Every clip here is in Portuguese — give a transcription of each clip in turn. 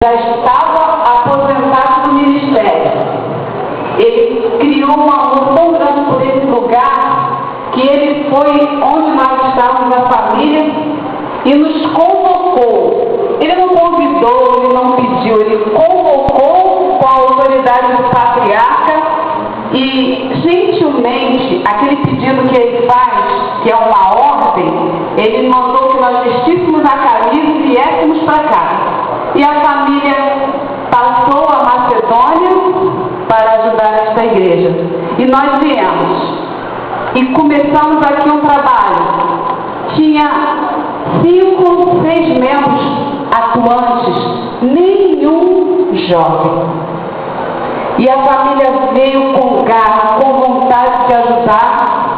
já estava aposentado do ministério. Ele criou um amor tão grande por esse lugar que ele foi onde nós estávamos, a família, e nos convocou. Ele não convidou, ele não pediu, ele convocou com a autoridade do patriarca e, gentilmente, aquele pedido que ele faz, que é uma ordem, ele mandou que nós vestíssemos a camisa e viéssemos para cá. E a família passou a Macedônia para ajudar esta igreja. E nós viemos. E começamos aqui um trabalho. Tinha 5, 6 membros atuantes, nenhum jovem. E a família veio com garra, com vontade de ajudar,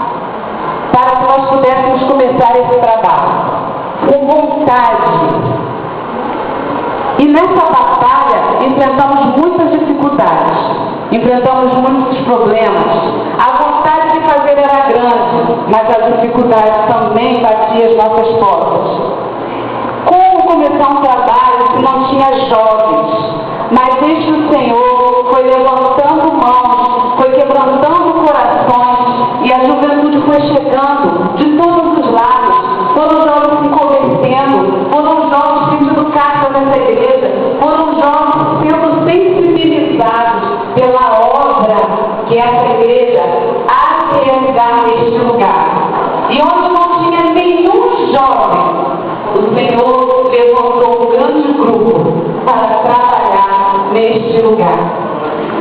para que nós pudéssemos começar esse trabalho. Com vontade. E nessa batalha enfrentamos muitas dificuldades, enfrentamos muitos problemas. A vontade de fazer era grande, mas a dificuldade também batia as nossas portas. Como começar um trabalho se não tinha jovens? Mas eis que o Senhor foi levantando mãos, foi quebrantando corações, e a juventude foi chegando de todos os lados. Foram jovens se convertendo, foram jovens pedindo carta nessa igreja, foram jovens sendo sensibilizados pela obra que essa igreja há de realizar neste lugar. E onde não tinha nenhum jovem, o Senhor levantou um grande grupo para trabalhar neste lugar.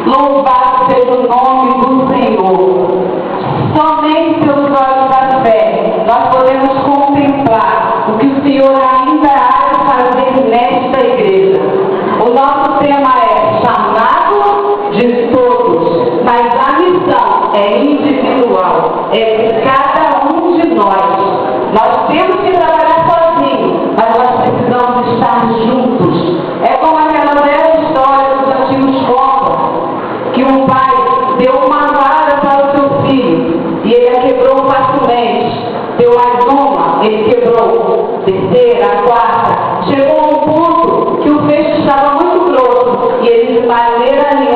Louvado seja o nome do Senhor. Somente pelos olhos da fé nós podemos contemplar o que o Senhor ainda há de fazer nesta igreja. O nosso tema é chamado de todos, mas a missão é individual, é de cada um de nós. Nós temos que trabalhar sozinhos, mas nós precisamos estar juntos. É como aquela velha história que os antigos contam, que um pai deu uma vara para o seu filho e ele a quebrou facilmente. Deu mais uma, ele quebrou. Terceira, quarta. Chegou a um ponto que o peixe estava muito grosso e ele de maneira nenhuma